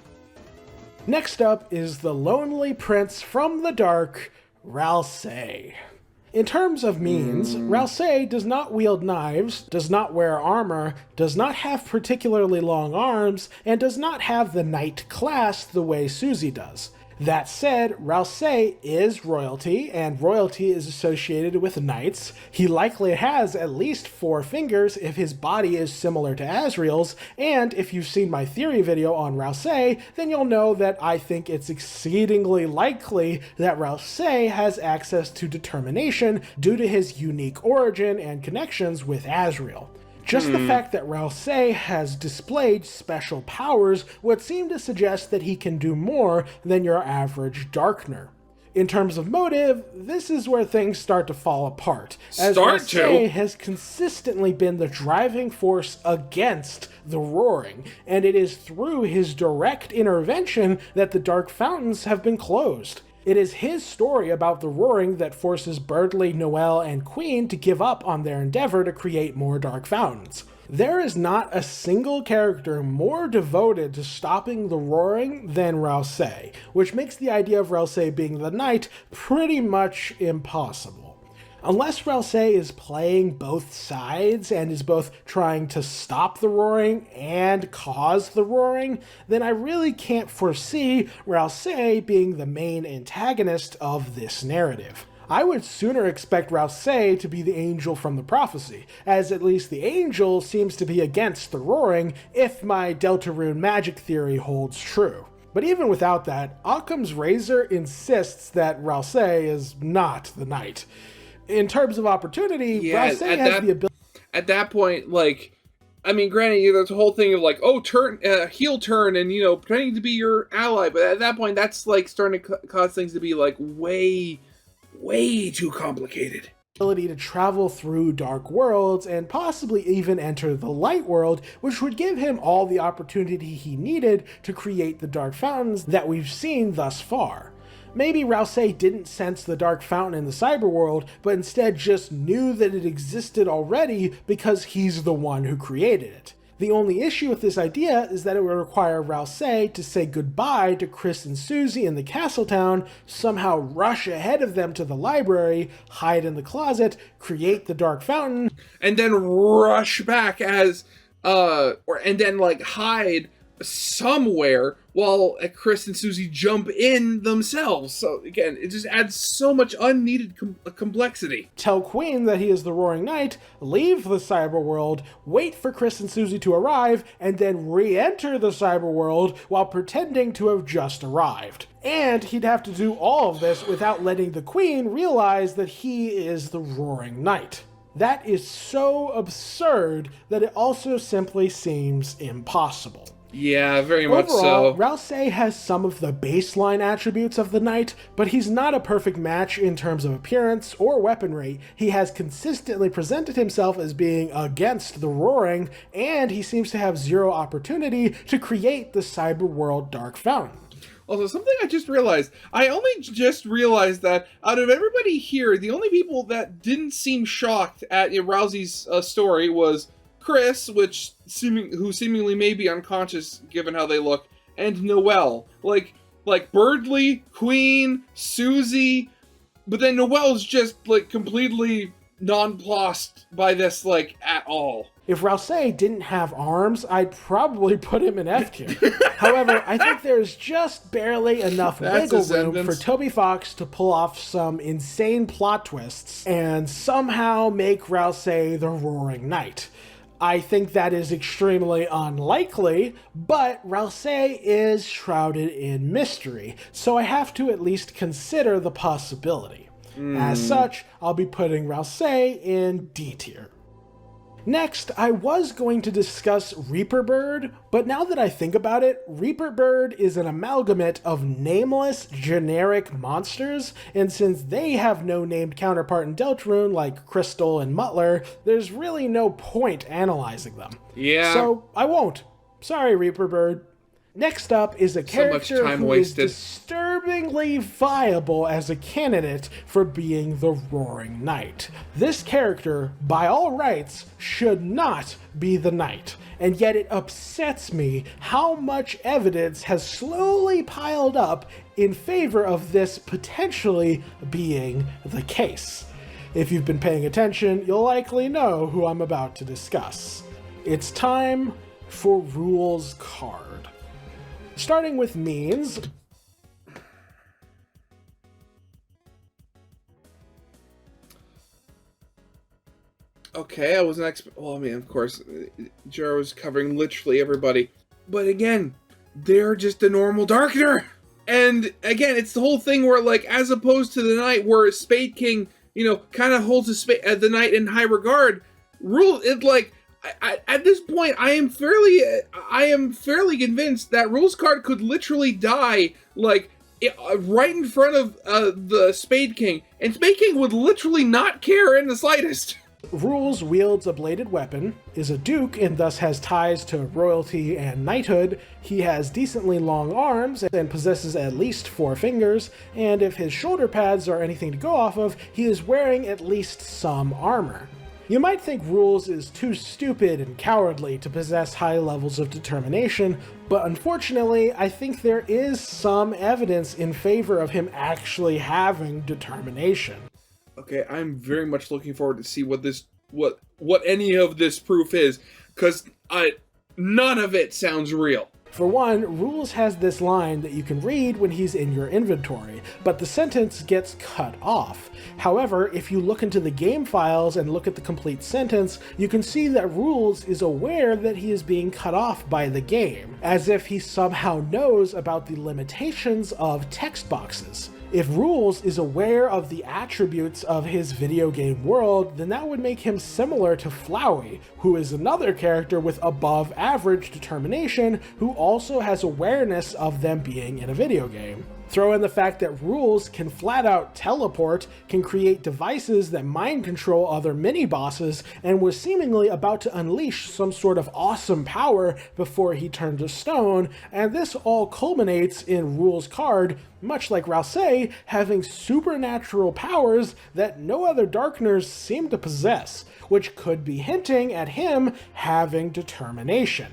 Next up is the lonely prince from the dark, Ralsei. In terms of means, Ralsei does not wield knives, does not wear armor, does not have particularly long arms, and does not have the knight class the way Susie does. That said, Ralsei is royalty, and royalty is associated with knights. He likely has at least 4 fingers if his body is similar to Asriel's, and if you've seen my theory video on Ralsei, then you'll know that I think it's exceedingly likely that Ralsei has access to determination due to his unique origin and connections with Asriel. Just the fact that Ralsei has displayed special powers would seem to suggest that he can do more than your average Darkner. In terms of motive, this is where things start to fall apart, as Ralsei has consistently been the driving force against the roaring, and it is through his direct intervention that the Dark Fountains have been closed. It is his story about the roaring that forces Birdley, Noel, and Queen to give up on their endeavor to create more dark fountains. There is not a single character more devoted to stopping the roaring than Ralsei, which makes the idea of Ralsei being the knight pretty much impossible. Unless Ralsei is playing both sides and is both trying to stop the roaring and cause the roaring, then I really can't foresee Ralsei being the main antagonist of this narrative. I would sooner expect Ralsei to be the angel from the prophecy, as at least the angel seems to be against the roaring if my Deltarune magic theory holds true. But even without that, Occam's razor insists that Ralsei is not the knight. In terms of opportunity, Ralsei has the ability. At that point, like, I mean, granted, there's a whole thing of like, oh, heel turn, and pretending to be your ally. But at that point, that's like starting to cause things to be like way too complicated. Ability to travel through dark worlds and possibly even enter the light world, which would give him all the opportunity he needed to create the dark fountains that we've seen thus far. Maybe Ralsei didn't sense the dark fountain in the cyberworld, but instead just knew that it existed already because he's the one who created it. The only issue with this idea is that it would require Ralsei to say goodbye to Kris and Susie in the castle town, somehow rush ahead of them to the library, hide in the closet, create the dark fountain, and then rush back and then hide somewhere while Kris and Susie jump in themselves. So again, it just adds so much unneeded complexity. Tell Queen that he is the Roaring Knight, leave the cyberworld, wait for Kris and Susie to arrive, and then re-enter the cyberworld while pretending to have just arrived. And he'd have to do all of this without letting the Queen realize that he is the Roaring Knight. That is so absurd that it also simply seems impossible. Yeah, very much Overall, so. Ralsei has some of the baseline attributes of the knight, but he's not a perfect match in terms of appearance or weaponry. He has consistently presented himself as being against the roaring, and he seems to have zero opportunity to create the cyberworld Dark Fountain. Also, something I just realized. I only just realized that out of everybody here, the only people that didn't seem shocked at Rousey's story was Kris, who seemingly may be unconscious given how they look, and Noel. Like Birdley, Queen, Susie, but then Noel's just like completely nonplussed by this at all. If Ralsei didn't have arms, I'd probably put him in F tier. However, I think there's just barely enough wiggle room for Toby Fox to pull off some insane plot twists and somehow make Ralsei the Roaring Knight. I think that is extremely unlikely, but Ralsei is shrouded in mystery, so I have to at least consider the possibility. As such, I'll be putting Ralsei in D tier. Next, I was going to discuss Reaper Bird, but now that I think about it, Reaper Bird is an amalgamate of nameless, generic monsters, and since they have no named counterpart in Deltarune like Crystal and Mutler, there's really no point analyzing them. Yeah. So, I won't. Sorry, Reaper Bird. Next up is a character who is disturbingly viable as a candidate for being the Roaring Knight. This character, by all rights, should not be the knight, and yet it upsets me how much evidence has slowly piled up in favor of this potentially being the case. If you've been paying attention, you'll likely know who I'm about to discuss. It's time for Rouxls Kaard. Starting with means, okay, I wasn't well, I mean, of course, Jaru's covering literally everybody. But again, they're just a normal Darkener. And again, it's the whole thing where, as opposed to the Knight, where Spade King, kind of holds the Knight in high regard, at this point, I am fairly convinced that Rouxls Kaard could literally die, right in front of the Spade King, and Spade King would literally not care in the slightest. Rouxls wields a bladed weapon, is a duke and thus has ties to royalty and knighthood. He has decently long arms and possesses at least 4 fingers, and if his shoulder pads are anything to go off of, he is wearing at least some armor. You might think Rouxls is too stupid and cowardly to possess high levels of determination, but unfortunately, I think there is some evidence in favor of him actually having determination. Okay, I'm very much looking forward to see what any of this proof is, because none of it sounds real. For one, Rouxls has this line that you can read when he's in your inventory, but the sentence gets cut off. However, if you look into the game files and look at the complete sentence, you can see that Rouxls is aware that he is being cut off by the game, as if he somehow knows about the limitations of text boxes. If Rouxls is aware of the attributes of his video game world, then that would make him similar to Flowey, who is another character with above average determination who also has awareness of them being in a video game. Throw in the fact that Rouxls can flat out teleport, can create devices that mind control other mini-bosses, and was seemingly about to unleash some sort of awesome power before he turned to stone, and this all culminates in Rouxls Kaard, much like Ralsei, having supernatural powers that no other Darkeners seem to possess, which could be hinting at him having determination.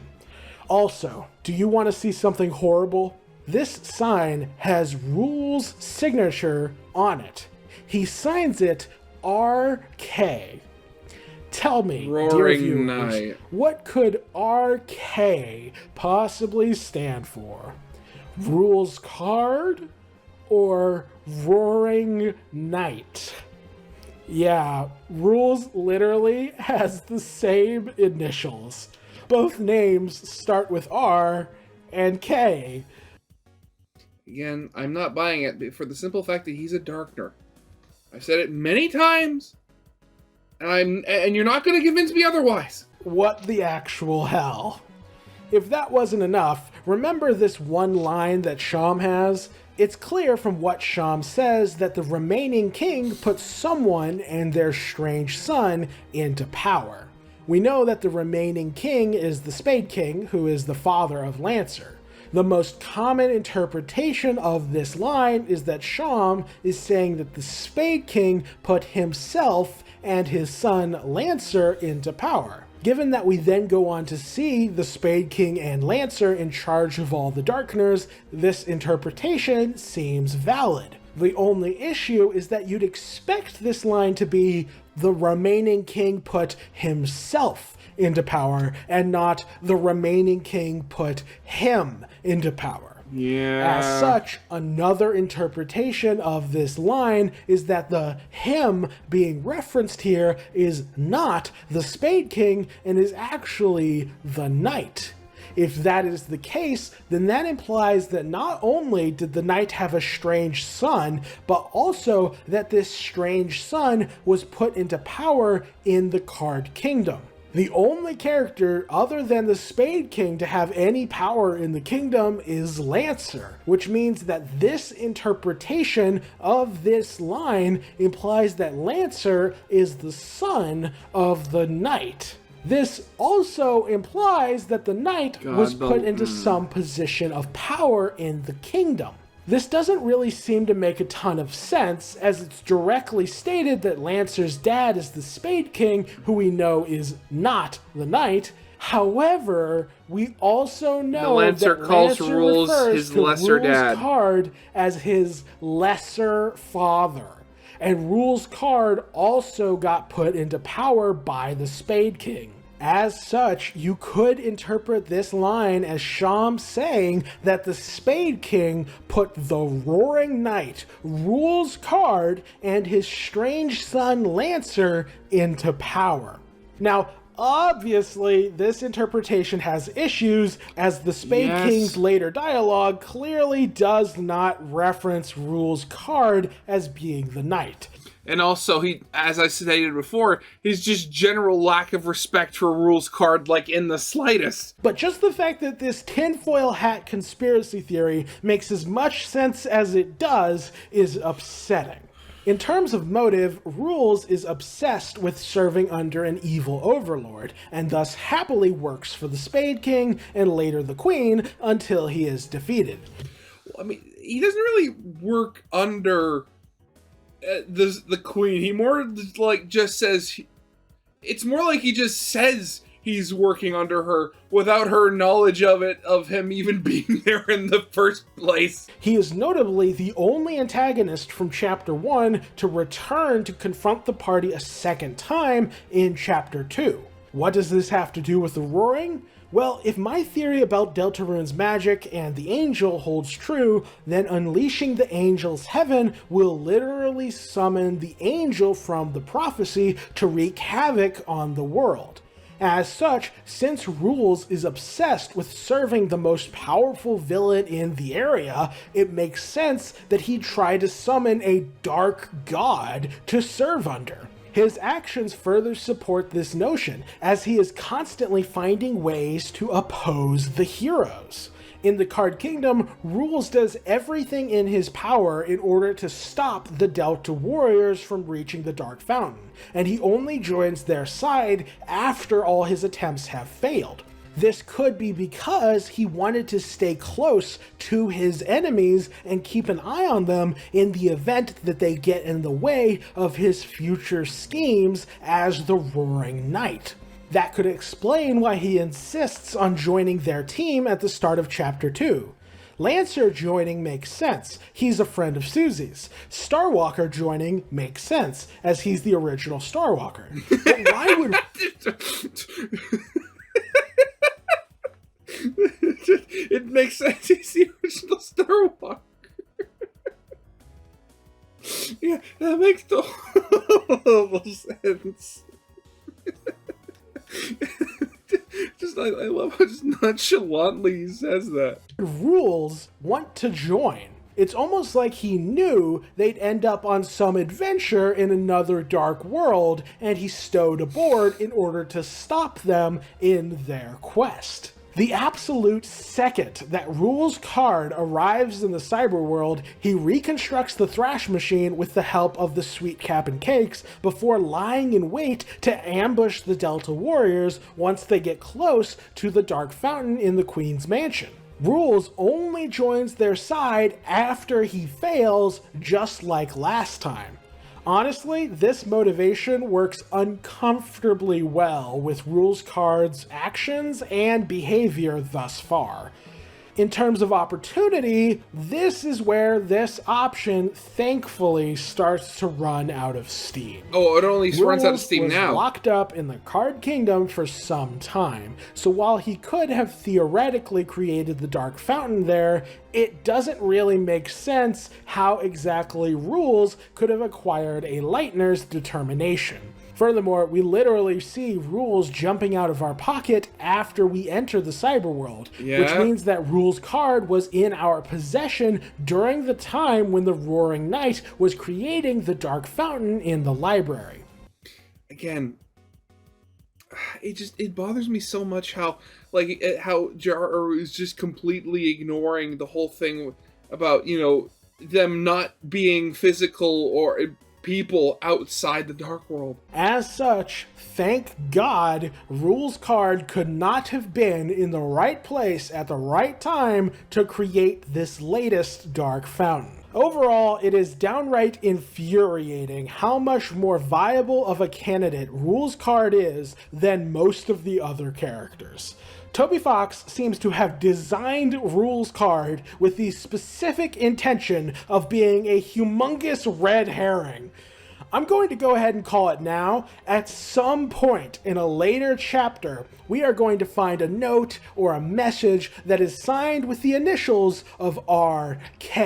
Also, do you want to see something horrible? This sign has Rouxls' signature on it. He signs it RK. Tell me, dear viewers, what could RK possibly stand for? Rouxls Kaard or Roaring Knight? Yeah, Rouxls literally has the same initials. Both names start with R and K. Again, I'm not buying it for the simple fact that he's a Darkener. I've said it many times, and you're not going to convince me otherwise. What the actual hell? If that wasn't enough, remember this one line that Sham has? It's clear from what Sham says that the remaining king puts someone and their strange son into power. We know that the remaining king is the Spade King, who is the father of Lancer. The most common interpretation of this line is that Sham is saying that the Spade King put himself and his son Lancer into power. Given that we then go on to see the Spade King and Lancer in charge of all the Darkners, this interpretation seems valid. The only issue is that you'd expect this line to be the remaining king put himself into power and not the remaining king put him into power. Yeah. As such, another interpretation of this line is that the him being referenced here is not the Spade King and is actually the knight. If that is the case, then that implies that not only did the knight have a strange son, but also that this strange son was put into power in the Kaard Kingdom. The only character other than the Spade King to have any power in the kingdom is Lancer, which means that this interpretation of this line implies that Lancer is the son of the knight. This also implies that the knight was put into some position of power in the kingdom. This doesn't really seem to make a ton of sense, as it's directly stated that Lancer's dad is the Spade King, who we know is not the knight. However, we also know Lancer that calls Lancer Rouxls refers his to lesser Rouxls dad. Kaard as his lesser father. And Rouxls Kaard also got put into power by the Spade King. As such, you could interpret this line as Sham saying that the Spade King put the Roaring Knight, Rouxls Kaard, and his strange son Lancer into power. Now, obviously, this interpretation has issues, as the Spade King's later dialogue clearly does not reference Rouxls Kaard as being the knight. And also, he, as I stated before, his just general lack of respect for Rouxls Kaard, like, in the slightest. But just the fact that this tinfoil hat conspiracy theory makes as much sense as it does is upsetting. In terms of motive, Rouxls is obsessed with serving under an evil overlord, and thus happily works for the Spade King and later the Queen until he is defeated. I mean, he doesn't really work under the Queen. He more like just says, it's more like he just says he's working under her without her knowledge of it, of him even being there in the first place. He is notably the only antagonist from Chapter 1 to return to confront the party a second time in Chapter 2. What does this have to do with the Roaring? Well, if my theory about Deltarune's magic and the angel holds true, then unleashing the angel's heaven will literally summon the angel from the prophecy to wreak havoc on the world. As such, since Rouxls is obsessed with serving the most powerful villain in the area, it makes sense that he'd try to summon a dark god to serve under. His actions further support this notion, as he is constantly finding ways to oppose the heroes. In the Kaard Kingdom, Rouxls does everything in his power in order to stop the Delta warriors from reaching the Dark Fountain, and he only joins their side after all his attempts have failed. This could be because he wanted to stay close to his enemies and keep an eye on them in the event that they get in the way of his future schemes as the Roaring Knight. That could explain why he insists on joining their team at the start of Chapter 2. Lancer joining makes sense, he's a friend of Susie's. Starwalker joining makes sense, as he's the original Starwalker. But why would... It makes sense. He's the original Starwalker. Yeah, that makes total sense. I love how just nonchalantly he says that. Rouxls want to join. It's almost like he knew they'd end up on some adventure in another dark world, and he stowed aboard in order to stop them in their quest. The absolute second that Rouxls Kaard arrives in the cyberworld, he reconstructs the thrash machine with the help of the Sweet Cap and Cakes before lying in wait to ambush the Delta warriors once they get close to the Dark Fountain in the Queen's mansion. Rouxls only joins their side after he fails, just like last time. Honestly, this motivation works uncomfortably well with Rouxls Kaard's actions and behavior thus far. In terms of opportunity, this is where this option thankfully starts to run out of steam. Oh, it only runs out of steam was now. Locked up in the Card Kingdom for some time, so while he could have theoretically created the Dark Fountain there, it doesn't really make sense how exactly Rouxls could have acquired a Lightner's determination. Furthermore, we literally see Rouxls jumping out of our pocket after we enter the cyberworld, which means that Rouxls Kaard was in our possession during the time when the Roaring Knight was creating the Dark Fountain in the library. Again, it bothers me so much how Jaru is just completely ignoring the whole thing about, them not being physical or people outside the Dark World. As such, thank God, Rouxls Kaard could not have been in the right place at the right time to create this latest Dark Fountain. Overall, it is downright infuriating how much more viable of a candidate Rouxls Kaard is than most of the other characters. Toby Fox seems to have designed Rouxls Kaard with the specific intention of being a humongous red herring. I'm going to go ahead and call it now. At some point in a later chapter, we are going to find a note or a message that is signed with the initials of RK,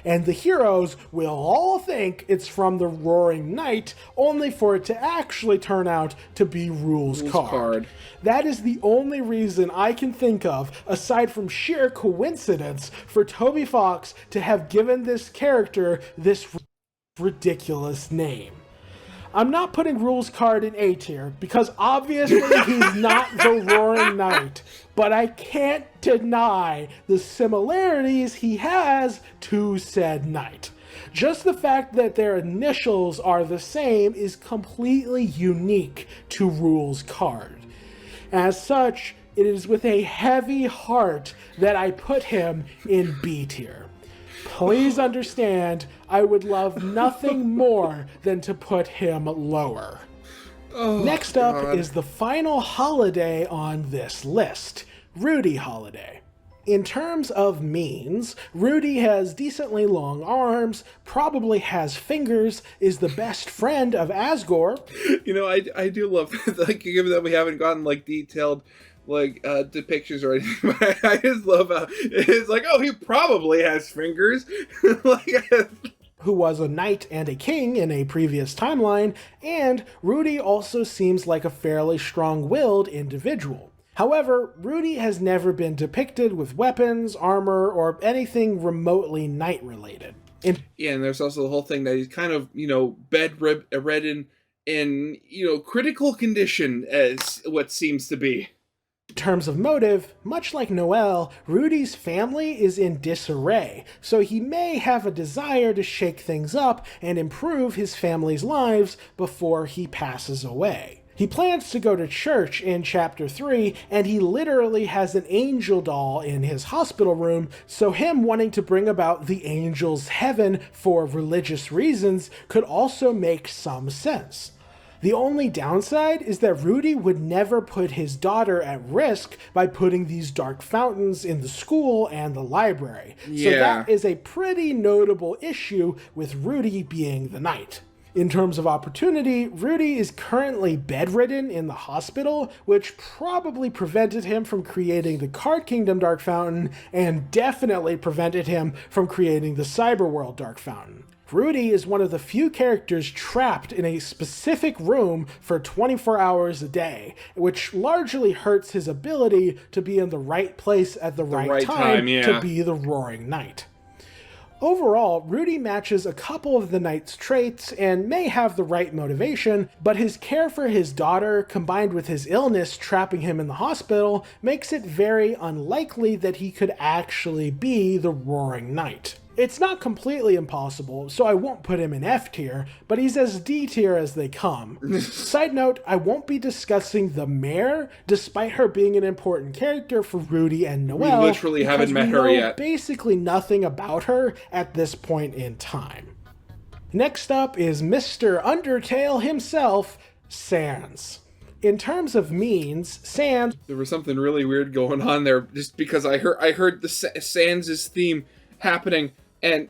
and the heroes will all think it's from the Roaring Knight, only for it to actually turn out to be Rouxls Kaard. That is the only reason I can think of, aside from sheer coincidence, for Toby Fox to have given this character this ridiculous name. I'm not putting Rouxls Kaard in A tier, because obviously he's not the Roaring Knight, but I can't deny the similarities he has to said knight. Just the fact that their initials are the same is completely unique to Rouxls Kaard. As such, it is with a heavy heart that I put him in B tier. Please understand, I would love nothing more than to put him lower. Next up is the final holiday on this list, Rudy Holiday. In terms of means, Rudy has decently long arms, probably has fingers, is the best friend of Asgore. I do love, given that we haven't gotten, detailed, depictions or anything, but I just love how it's he probably has fingers. Who was a knight and a king in a previous timeline, and Rudy also seems like a fairly strong-willed individual. However, Rudy has never been depicted with weapons, armor, or anything remotely knight-related. And there's also the whole thing that he's kind of, bedridden in critical condition, as what seems to be. In terms of motive, much like Noel, Rudy's family is in disarray, so he may have a desire to shake things up and improve his family's lives before he passes away. He plans to go to church in Chapter 3, and he literally has an angel doll in his hospital room, so him wanting to bring about the angel's heaven for religious reasons could also make some sense. The only downside is that Rudy would never put his daughter at risk by putting these dark fountains in the school and the library. So that is a pretty notable issue with Rudy being the knight. In terms of opportunity, Rudy is currently bedridden in the hospital, which probably prevented him from creating the Card Kingdom Dark Fountain, and definitely prevented him from creating the Cyberworld Dark Fountain. Rudy is one of the few characters trapped in a specific room for 24 hours a day, which largely hurts his ability to be in the right place at the right time to be the Roaring Knight. Overall, Rudy matches a couple of the knight's traits and may have the right motivation, but his care for his daughter, combined with his illness trapping him in the hospital, makes it very unlikely that he could actually be the Roaring Knight. It's not completely impossible, so I won't put him in F tier, but he's as D tier as they come. Side note, I won't be discussing the Mare, despite her being an important character for Rudy and Noel. We literally haven't met her yet. Basically nothing about her at this point in time. Next up is Mr. Undertale himself, Sans. In terms of means, Sans... There was something really weird going on there, just because I heard the Sans' theme happening, and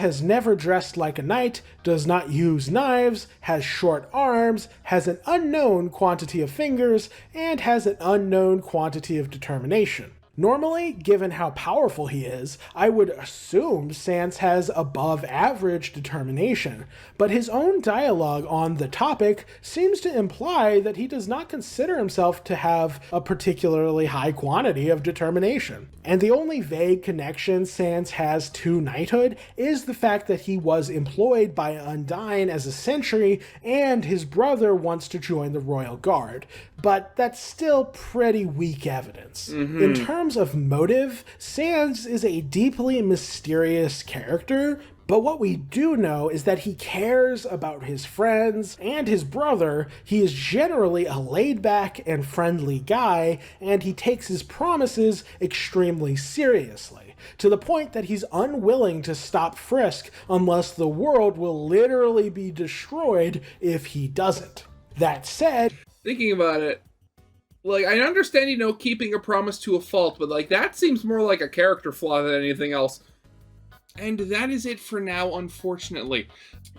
has never dressed like a knight, does not use knives, has short arms, has an unknown quantity of fingers, and has an unknown quantity of determination. Normally, given how powerful he is, I would assume Sans has above average determination, but his own dialogue on the topic seems to imply that he does not consider himself to have a particularly high quantity of determination. And the only vague connection Sans has to knighthood is the fact that he was employed by Undyne as a sentry and his brother wants to join the Royal Guard, but that's still pretty weak evidence. In terms of motive, Sans is a deeply mysterious character, but what we do know is that he cares about his friends and his brother. He is generally a laid-back and friendly guy, and he takes his promises extremely seriously, to the point that he's unwilling to stop Frisk unless the world will literally be destroyed if he doesn't. That said, thinking about it, like, I understand, you know, keeping a promise to a fault, but, like, that seems more like a character flaw than anything else. And that is it for now, unfortunately.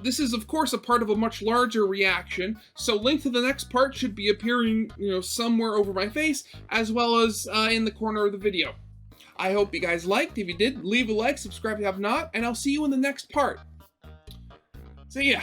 This is, of course, a part of a much larger reaction, so link to the next part should be appearing, you know, somewhere over my face, as well as in the corner of the video. I hope you guys liked. If you did, leave a like, subscribe if you have not, and I'll see you in the next part. See ya!